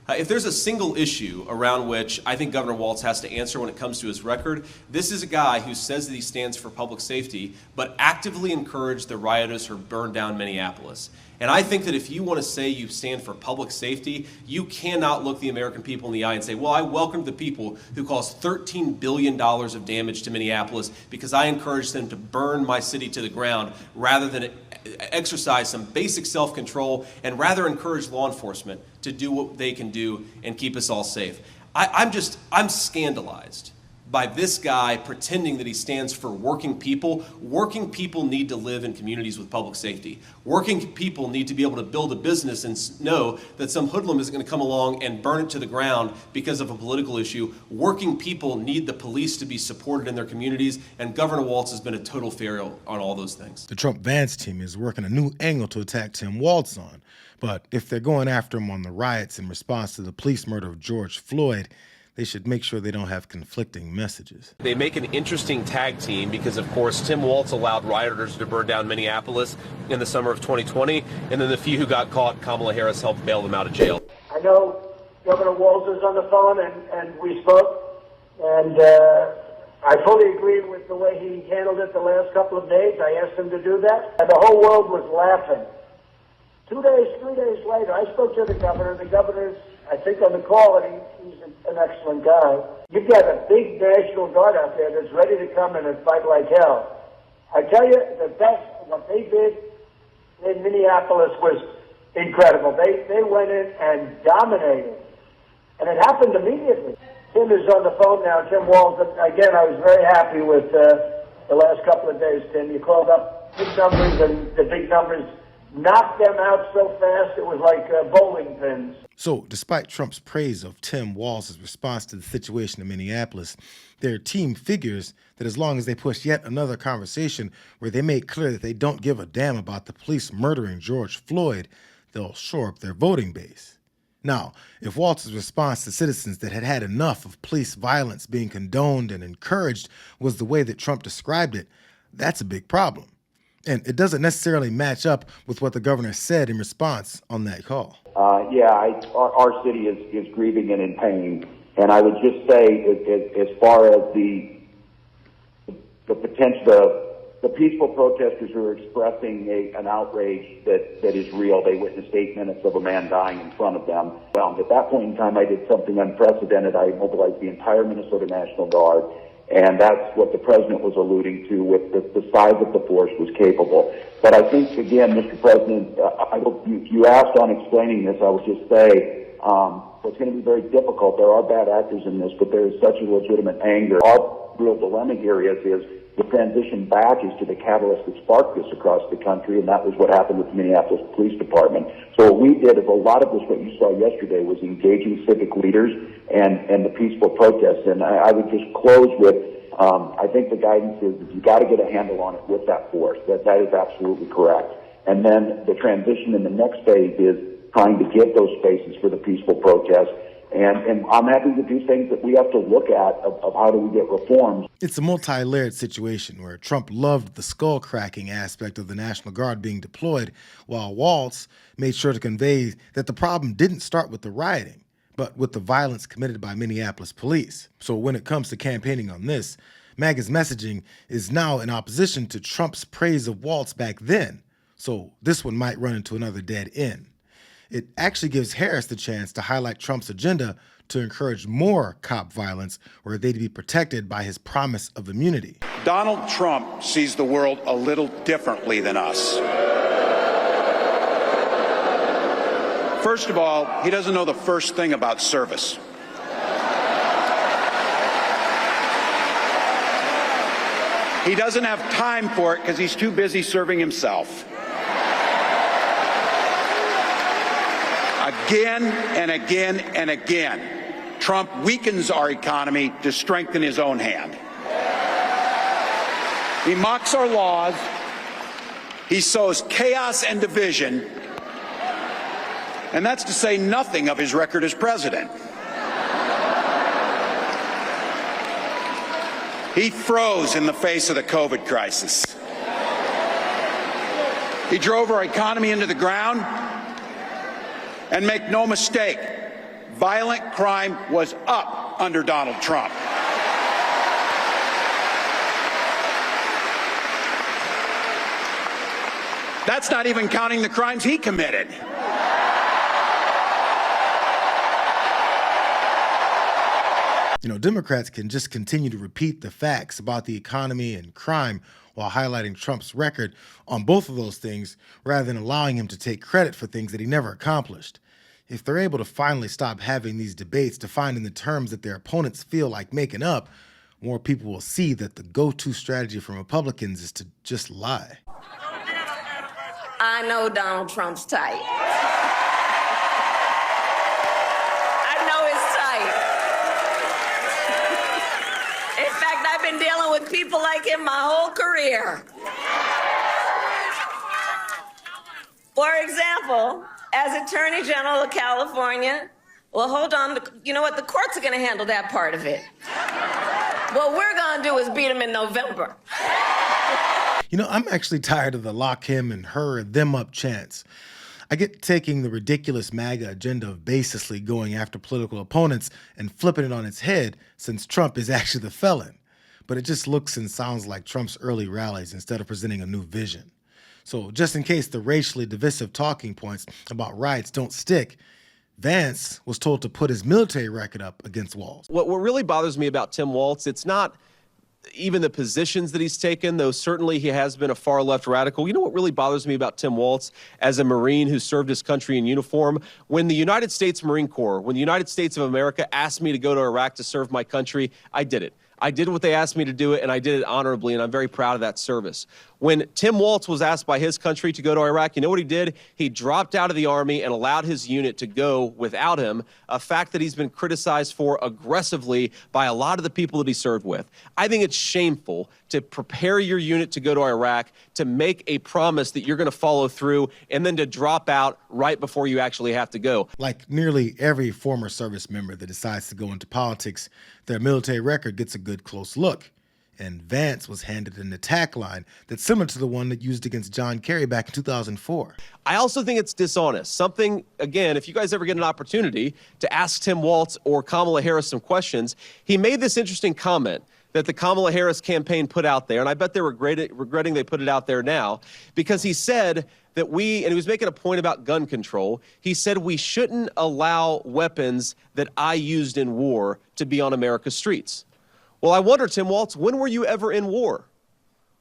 If there's a single issue around which I think Governor Walz has to answer when it comes to his record, this is a guy who says that he stands for public safety, but actively encouraged the rioters who burned down Minneapolis. And I think that if you want to say you stand for public safety, you cannot look the American people in the eye and say, well, I welcome the people who caused $13 billion of damage to Minneapolis because I encouraged them to burn my city to the ground rather than exercise some basic self-control and rather encourage law enforcement to do what they can do and keep us all safe. I'm scandalized by this guy pretending that he stands for working people. Working people need to live in communities with public safety. Working people need to be able to build a business and know that some hoodlum isn't going to come along and burn it to the ground because of a political issue. Working people need the police to be supported in their communities, and Governor Walz has been a total failure on all those things. The Trump-Vance team is working a new angle to attack Tim Walz on, but if they're going after him on the riots in response to the police murder of George Floyd, they should make sure they don't have conflicting messages. They make an interesting tag team because, of course, Tim Walz allowed rioters to burn down Minneapolis in the summer of 2020, and then the few who got caught, Kamala Harris helped bail them out of jail. I know Governor Walz is on the phone, and we spoke, and I fully agree with the way he handled it the last couple of days. I asked him to do that, and the whole world was laughing. 2 days, 3 days later, I spoke to the governor. The governor's, I think, on the call, and he's an excellent guy. You've got a big National Guard out there that's ready to come in and fight like hell. I tell you, the best, what they did in Minneapolis was incredible. They went in and dominated, and it happened immediately. Tim is on the phone now, Tim Walz. Again, I was very happy with the last couple of days, Tim. You called up big numbers, and the big numbers knocked them out so fast it was like bowling pins. So, despite Trump's praise of Tim Walz's response to the situation in Minneapolis, their team figures that as long as they push yet another conversation where they make clear that they don't give a damn about the police murdering George Floyd, they'll shore up their voting base. Now, if Walz's response to citizens that had had enough of police violence being condoned and encouraged was the way that Trump described it, that's a big problem. And it doesn't necessarily match up with what the governor said in response on that call. Our city is grieving and in pain. And I would just say, as far as the potential, the peaceful protesters who are expressing an outrage that is real. They witnessed 8 minutes of a man dying in front of them. Well, at that point in time, I did something unprecedented. I mobilized the entire Minnesota National Guard. And that's what the president was alluding to with the size of the force was capable. But I think, again, Mr. President, you asked on explaining this, I would just say it's going to be very difficult. There are bad actors in this, but there is such a legitimate anger. Our real dilemma here is the transition back is to the catalyst that sparked this across the country, and that was what happened with the Minneapolis Police Department. So what we did is a lot of this, what you saw yesterday, was engaging civic leaders and the peaceful protests. And I would just close with, I think the guidance is you got to get a handle on it with that force. That is absolutely correct. And then the transition in the next phase is trying to get those spaces for the peaceful protests. And I'm having to do things that we have to look at of how do we get reforms. It's a multi-layered situation where Trump loved the skull-cracking aspect of the National Guard being deployed, while Walz made sure to convey that the problem didn't start with the rioting, but with the violence committed by Minneapolis police. So when it comes to campaigning on this, MAGA's messaging is now in opposition to Trump's praise of Walz back then. So this one might run into another dead end. It actually gives Harris the chance to highlight Trump's agenda to encourage more cop violence where they'd be protected by his promise of immunity. Donald Trump sees the world a little differently than us. First of all, he doesn't know the first thing about service. He doesn't have time for it because he's too busy serving himself. Again and again and again, Trump weakens our economy to strengthen his own hand. He mocks our laws. He sows chaos and division. And that's to say nothing of his record as president. He froze in the face of the COVID crisis. He drove our economy into the ground. And make no mistake, violent crime was up under Donald Trump. That's not even counting the crimes he committed. You know, Democrats can just continue to repeat the facts about the economy and crime while highlighting Trump's record on both of those things rather than allowing him to take credit for things that he never accomplished. If they're able to finally stop having these debates defined in the terms that their opponents feel like making up, more people will see that the go-to strategy from Republicans is to just lie. I know Donald Trump's tight. I know it's tight. In fact, I've been dealing with people like him my whole career. For example, as Attorney General of California, well, hold on, you know what? The courts are going to handle that part of it. What we're going to do is beat him in November. You know, I'm actually tired of the lock him and her and them up chants. I get taking the ridiculous MAGA agenda of baselessly going after political opponents and flipping it on its head since Trump is actually the felon. But it just looks and sounds like Trump's early rallies instead of presenting a new vision. So just in case the racially divisive talking points about riots don't stick, Vance was told to put his military record up against Walz. What really bothers me about Tim Walz, it's not even the positions that he's taken, though certainly he has been a far-left radical. You know what really bothers me about Tim Walz as a Marine who served his country in uniform? When the United States Marine Corps, when the United States of America asked me to go to Iraq to serve my country, I did it. I did what they asked me to do it, and I did it honorably, and I'm very proud of that service. When Tim Walz was asked by his country to go to Iraq, you know what he did? He dropped out of the Army and allowed his unit to go without him, a fact that he's been criticized for aggressively by a lot of the people that he served with. I think it's shameful to prepare your unit to go to Iraq, to make a promise that you're going to follow through, and then to drop out right before you actually have to go. Like nearly every former service member that decides to go into politics, their military record gets a good close look. And Vance was handed an attack line that's similar to the one that used against John Kerry back in 2004. I also think it's dishonest. Something, again, if you guys ever get an opportunity to ask Tim Walz or Kamala Harris some questions, he made this interesting comment that the Kamala Harris campaign put out there, and I bet they're regretting they put it out there now, because he said that and he was making a point about gun control, he said we shouldn't allow weapons that I used in war to be on America's streets. Well, I wonder, Tim Walz, when were you ever in war?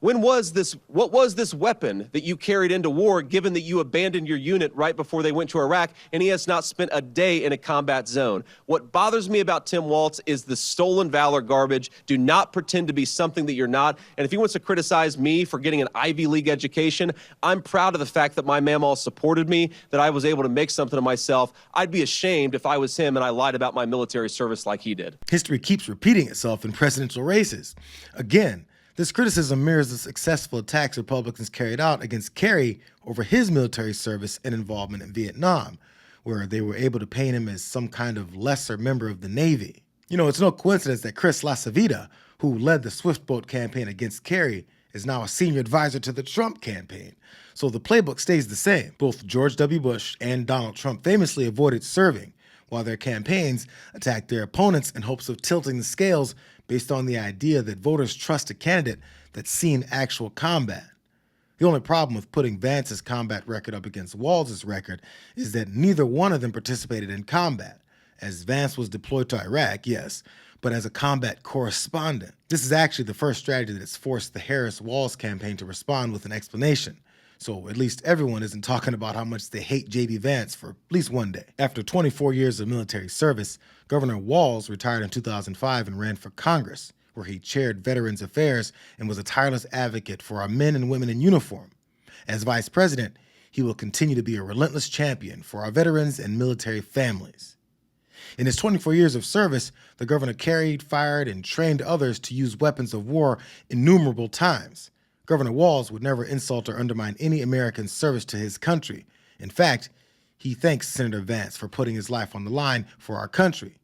What was this weapon that you carried into war, given that you abandoned your unit right before they went to Iraq, and he has not spent a day in a combat zone? What bothers me about Tim Walz is the stolen valor garbage. Do not pretend to be something that you're not. And if he wants to criticize me for getting an Ivy League education, I'm proud of the fact that my mamaw supported me, that I was able to make something of myself. I'd be ashamed if I was him and I lied about my military service like he did. History keeps repeating itself in presidential races. Again, this criticism mirrors the successful attacks Republicans carried out against Kerry over his military service and involvement in Vietnam, where they were able to paint him as some kind of lesser member of the Navy. You know, it's no coincidence that Chris LaCivita, who led the Swift Boat campaign against Kerry, is now a senior advisor to the Trump campaign. So the playbook stays the same. Both George W. Bush and Donald Trump famously avoided serving, while their campaigns attacked their opponents in hopes of tilting the scales based on the idea that voters trust a candidate that's seen actual combat. The only problem with putting Vance's combat record up against Walz's record is that neither one of them participated in combat, as Vance was deployed to Iraq, yes, but as a combat correspondent. This is actually the first strategy that's forced the Harris-Walz campaign to respond with an explanation. So at least everyone isn't talking about how much they hate J.D. Vance for at least one day. After 24 years of military service, Governor Walz retired in 2005 and ran for Congress, where he chaired Veterans Affairs and was a tireless advocate for our men and women in uniform. As vice president, he will continue to be a relentless champion for our veterans and military families. In his 24 years of service, the governor carried, fired, and trained others to use weapons of war innumerable times. Governor Walz would never insult or undermine any American's service to his country. In fact, he thanks Senator Vance for putting his life on the line for our country.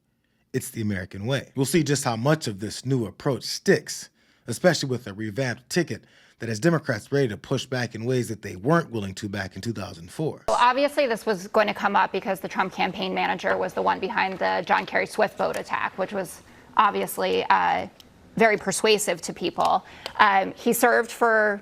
It's the American way. We'll see just how much of this new approach sticks, especially with a revamped ticket that has Democrats ready to push back in ways that they weren't willing to back in 2004. Well, obviously, this was going to come up because the Trump campaign manager was the one behind the John Kerry Swift boat attack, which was obviously very persuasive to people. He served for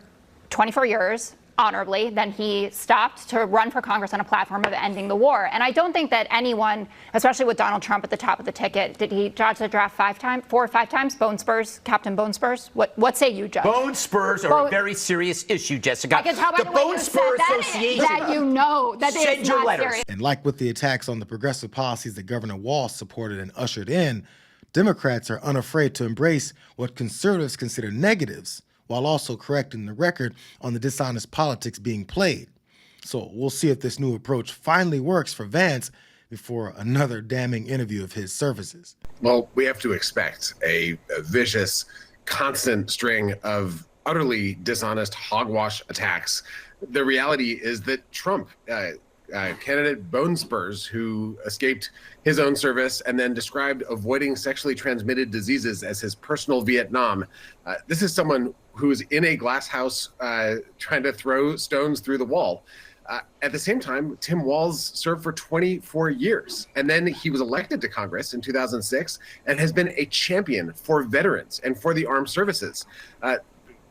24 years honorably. Then he stopped to run for Congress on a platform of ending the war. And I don't think that anyone, especially with Donald Trump at the top of the ticket, did he dodge the draft 4 or 5 times? Bone spurs, Captain Bone Spurs? What say you, Judge? Bone spurs are a very serious issue, Jessica. I can tell by the way you said that you know that it is not serious. And like with the attacks on the progressive policies that Governor Walz supported and ushered in, Democrats are unafraid to embrace what conservatives consider negatives, while also correcting the record on the dishonest politics being played. So we'll see if this new approach finally works for Vance before another damning interview of his surfaces. Well, we have to expect a vicious, constant string of utterly dishonest hogwash attacks. The reality is that Trump, candidate Bone Spurs, who escaped his own service and then described avoiding sexually transmitted diseases as his personal Vietnam. This is someone who's in a glass house trying to throw stones through the wall. At the same time, Tim Walz served for 24 years, and then he was elected to Congress in 2006 and has been a champion for veterans and for the armed services.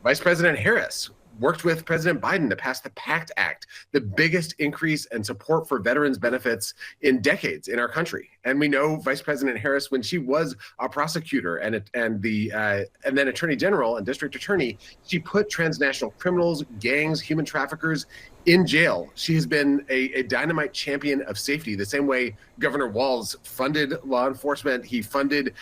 Vice President Harris worked with President Biden to pass the PACT Act, the biggest increase in support for veterans benefits in decades in our country. And we know Vice President Harris, when she was a prosecutor and then Attorney General and District Attorney, she put transnational criminals, gangs, human traffickers in jail. She has been a dynamite champion of safety, the same way Governor Walz funded law enforcement. He funded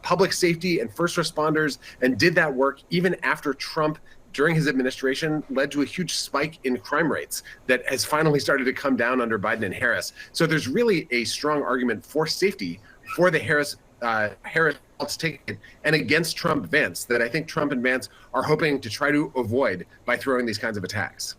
public safety and first responders and did that work even after Trump, during his administration, led to a huge spike in crime rates that has finally started to come down under Biden and Harris. So there's really a strong argument for safety for the Harris ticket and against Trump Vance that I think Trump and Vance are hoping to try to avoid by throwing these kinds of attacks.